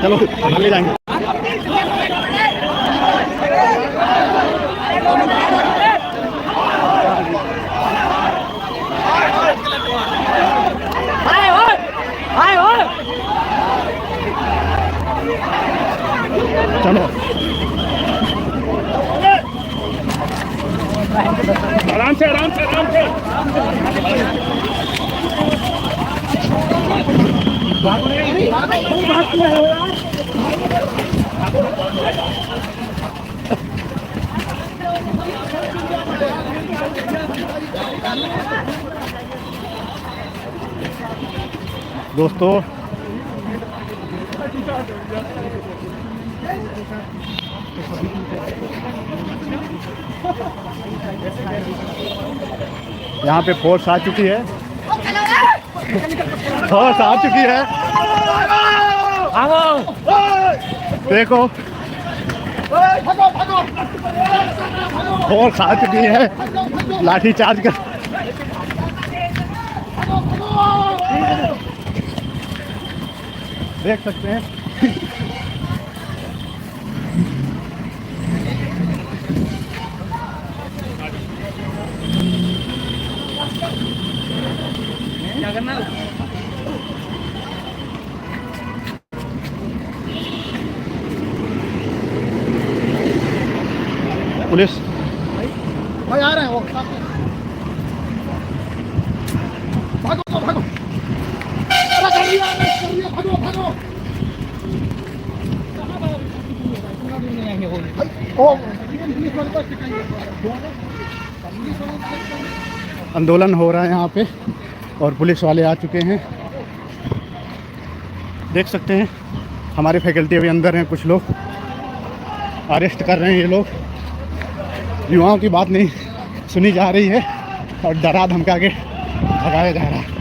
चलो हम ले जाएंगे। चलो आराम से आराम से आराम से। दोस्तों यहाँ पे फोर्स आ चुकी है, फोर्स आ चुकी है। देखो फोर्स आ चुकी है, लाठी चार्ज कर। देख सकते हैं क्या करना। पुलिस भाई आ रहे हैं वो। भागो भागो भागो भागो। आंदोलन हो रहा है यहाँ पे और पुलिस वाले आ चुके हैं। देख सकते हैं हमारे फैकल्टी अभी अंदर हैं, कुछ लोग अरेस्ट कर रहे हैं। ये लोग युवाओं की बात नहीं सुनी जा रही है और डरा धमका के भगाया जा रहा है।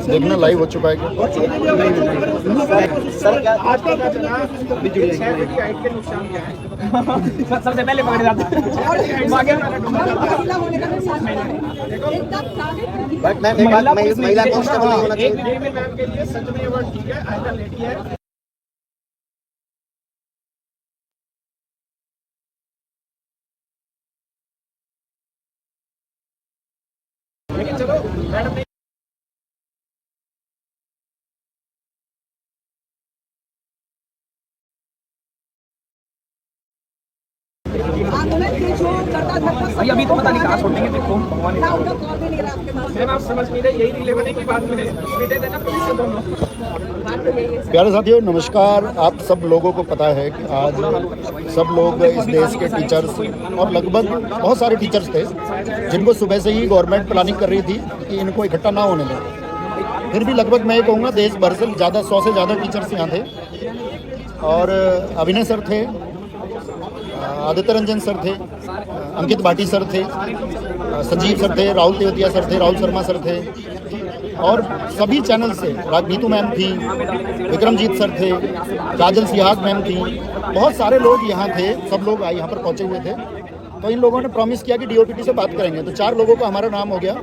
देखना लाइव हो चुका है क्या? सबसे पहले पकड़े जाते महिला कांस्टेबल नहीं होना चाहिए। अभी तो पता नहीं कहाँ छोड़ेंगे। देखो मैम आप समझ नहीं रहे, यही रिलेवन है कि बाद में बेटे देना पुलिस से दोनों। प्यारे साथियों नमस्कार। आप सब लोगों को पता है कि आज सब लोग इस देश के टीचर्स और लगभग बहुत सारे टीचर्स थे जिनको सुबह से ही गवर्नमेंट प्लानिंग कर रही थी कि इनको इकट्ठा ना होने दें। फिर भी लगभग मैं कहूँगा देश भर से ज़्यादा 100 से ज़्यादा टीचर्स यहाँ थे और अभिनय सर थे, आदित्य रंजन सर थे, अंकित भाटी सर थे, संजीव सर थे, राहुल तेवतिया सर थे, राहुल शर्मा सर थे और सभी चैनल से नीतू मैम थी, विक्रमजीत सर थे, काजल सिहाग मैम थी, बहुत सारे लोग यहाँ थे। सब लोग यहाँ पर पहुँचे हुए थे। तो इन लोगों ने प्रॉमिस किया कि डीओपीटी से बात करेंगे। तो 4 लोगों का हमारा नाम हो गया।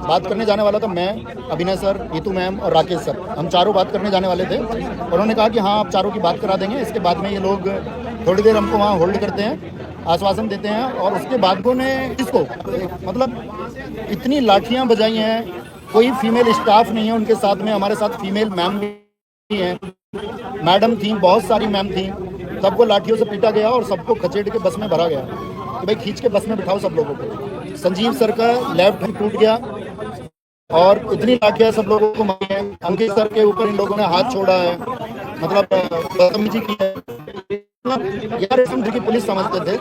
बात करने जाने वाला था मैं, अभिनय सर, नीतू मैम और राकेश सर। हम चारों बात करने जाने वाले थे। उन्होंने कहा कि हाँ आप चारों की बात करा देंगे। इसके बाद में ये लोग थोड़ी देर हमको वहाँ होल्ड करते हैं, आश्वासन देते हैं और उसके बाद ने इसको मतलब इतनी लाठियाँ बजाई हैं। कोई फीमेल स्टाफ नहीं है उनके साथ में। हमारे साथ फीमेल मैम भी हैं, मैडम थी, बहुत सारी मैम थी। सबको लाठियों से पीटा गया और सबको खचेड़ के बस में भरा गया कि भाई खींच के बस में बिठाओ सब लोगों को। संजीव सर का लेफ्ट हैंड टूट गया और इतनी लाठियाँ सब लोगों को मारी है। अंकित सर के ऊपर इन लोगों ने हाथ छोड़ा है, मतलब बदतमीजी की है। यार हम दिल की पुलिस समझते थे,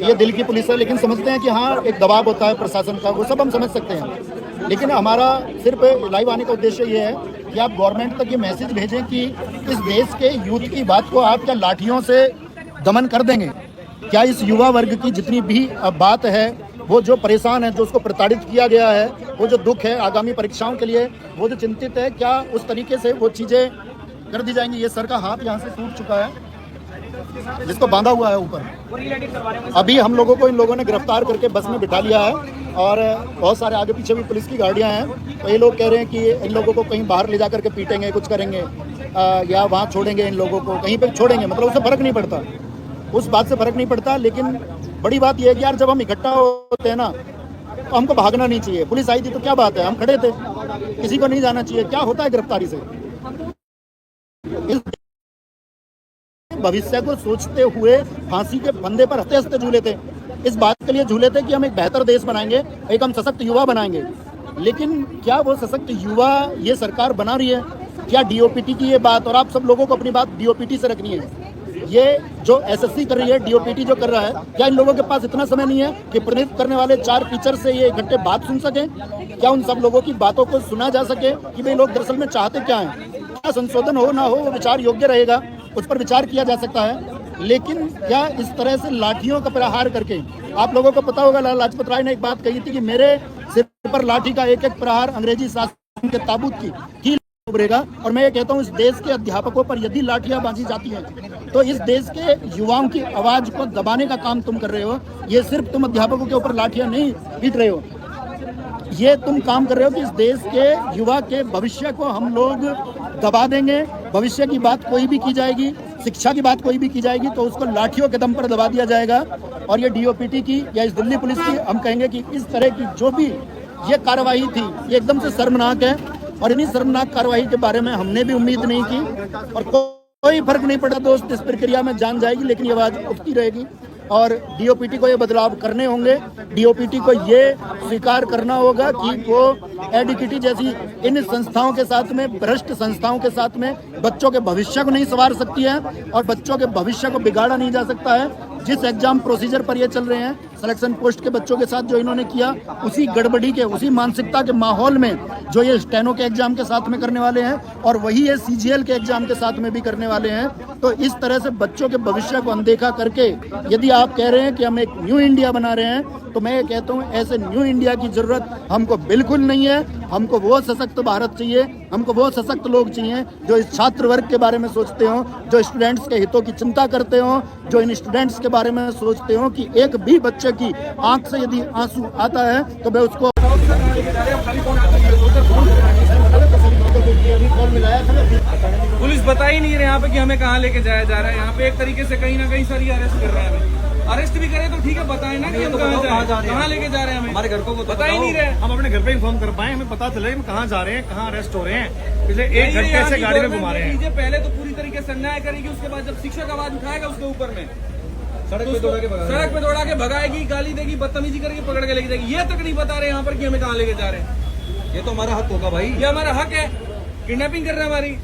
ये दिल की पुलिस है, लेकिन समझते हैं कि हाँ एक दबाव होता है प्रशासन का, वो सब हम समझ सकते हैं। लेकिन हमारा सिर्फ लाइव आने का उद्देश्य ये है कि आप गवर्नमेंट तक ये मैसेज भेजें कि इस देश के यूथ की बात को आप क्या लाठियों से दमन कर देंगे? क्या इस युवा वर्ग की जितनी भी बात है, वो जो परेशान है, जो उसको प्रताड़ित किया गया है, वो जो दुख है आगामी परीक्षाओं के लिए, वो जो चिंतित है, क्या उस तरीके से वो चीज़ें कर दी जाएंगी? ये सर का हाथ यहाँ से टूट चुका है जिसको बांधा हुआ है ऊपर। अभी हम लोगों को इन लोगों ने गिरफ्तार करके बस में बिठा लिया है और बहुत सारे आगे पीछे भी पुलिस की गाड़ियां हैं। तो ये लोग कह रहे हैं कि इन लोगों को कहीं बाहर ले जा करके पीटेंगे, कुछ करेंगे या वहाँ छोड़ेंगे, इन लोगों को कहीं पे छोड़ेंगे। मतलब उससे फ़र्क नहीं पड़ता, उस बात से फ़र्क नहीं पड़ता। लेकिन बड़ी बात यह है कि यार जब हम इकट्ठा होते हैं ना तो हमको भागना नहीं चाहिए। पुलिस आई थी तो क्या बात है, हम खड़े थे, किसी को नहीं जाना चाहिए। क्या होता है गिरफ्तारी से? भविष्य को सोचते हुए फांसी के फंदे पर हंसते हंसते झूले थे। इस बात के लिए झूले थे कि हम एक बेहतर देश बनाएंगे, एक हम सशक्त युवा बनाएंगे। लेकिन क्या वो सशक्त युवा ये सरकार बना रही है? क्या डीओपीटी की ये बात, और आप सब लोगों को अपनी बात डीओपीटी से रखनी है। ये जो एसएससी कर रही है, डीओपीटी जो कर रहा है, क्या इन लोगों के पास इतना समय नहीं है कि प्रतिनिधित्व करने वाले 4 टीचर से ये इकट्ठे बात सुन सकें? क्या उन सब लोगों की बातों को सुना जा सके कि भाई लोग दरअसल में चाहते क्या हैं? क्या संशोधन हो ना हो वो विचार योग्य रहेगा, उस पर विचार किया जा सकता है। लेकिन क्या इस तरह से लाठियों का प्रहार करके, आप लोगों को पता होगा लाला लाजपत राय ने एक बात कही थी कि मेरे सिर पर लाठी का एक एक प्रहार अंग्रेजी शासन के ताबूत की उभरेगा। और मैं ये कहता हूँ इस देश के अध्यापकों पर यदि लाठियां बांधी जाती हैं तो इस देश के युवाओं की आवाज को दबाने का काम तुम कर रहे हो। ये सिर्फ तुम अध्यापकों के ऊपर लाठियां नहीं पीट रहे हो, ये तुम काम कर रहे हो कि इस देश के युवा के भविष्य को हम लोग दबा देंगे। भविष्य की बात कोई भी की जाएगी, शिक्षा की बात कोई भी की जाएगी तो उसको लाठियों के दम पर दबा दिया जाएगा। और ये डीओपीटी की या इस दिल्ली पुलिस की हम कहेंगे कि इस तरह की जो भी ये कार्रवाई थी ये एकदम से शर्मनाक है। और इन्हीं शर्मनाक कार्रवाई के बारे में हमने भी उम्मीद नहीं की। और कोई फर्क नहीं पड़ा दोस्त, इस प्रक्रिया में जान जाएगी लेकिन ये आवाज उठती रहेगी। और डीओपीटी को ये बदलाव करने होंगे। डीओपीटी को ये स्वीकार करना होगा कि वो एडीकीटी जैसी इन संस्थाओं के साथ में, भ्रष्ट संस्थाओं के साथ में बच्चों के भविष्य को नहीं संवार सकती है और बच्चों के भविष्य को बिगाड़ा नहीं जा सकता है। जिस एग्जाम प्रोसीजर पर ये चल रहे हैं, सिलेक्शन पोस्ट के बच्चों के साथ जो इन्होंने किया, उसी गड़बड़ी के, उसी मानसिकता के माहौल में जो ये स्टेनो के एग्जाम के साथ में करने वाले हैं और वही ये सीजीएल के एग्जाम के साथ में भी करने वाले हैं। तो इस तरह से बच्चों के भविष्य को अनदेखा करके यदि आप कह रहे हैं कि हम एक न्यू इंडिया बना रहे हैं तो मैं ये कहता हूँ ऐसे न्यू इंडिया की जरूरत हमको बिल्कुल नहीं है। हमको वो सशक्त भारत चाहिए, हमको वो सशक्त लोग चाहिए जो इस छात्र वर्ग के बारे में सोचते हो, जो स्टूडेंट्स के हितों की चिंता करते हो, जो इन स्टूडेंट्स के बारे में सोचते हो कि एक भी बच्चे की आंख से यदि आंसू आता है तो मैं उसको पुलिस बता ही नहीं रहे यहाँ पे कि हमें कहाँ लेके जाया जा रहा है। यहाँ पे एक तरीके से कहीं ना कहीं सारी अरेस्ट कर रहे हैं हमें। अरेस्ट भी करें तो ठीक है, बताएं ना कि हम कहाँ जा रहे हैं, कहाँ लेके जा रहे हैं। हमें हमारे घर को बता ही नहीं रहे। हम अपने घर पे इन्फॉर्म कर पाए, हमें पता चले हम कहाँ जा रहे हैं, कहाँ अरेस्ट हो रहे हैं। पिछले 1 घंटे से गाड़ी में घुमा रहे हैं। पहले तो पूरी तरीके से अन्याय करेगी, उसके बाद जब शिक्षक आवाज उठाएगा उसके ऊपर में सड़क पे दौड़ा के भगाएगी, गाली देगी, बदतमीजी करके पकड़ के लेके जाएगी। ये तक नहीं बता रहे यहाँ पर कि हमें कहाँ लेके जा रहे हैं। ये तो हमारा हक होगा भाई, ये हमारा हक है। किडनैपिंग कर रहे हैं हमारी।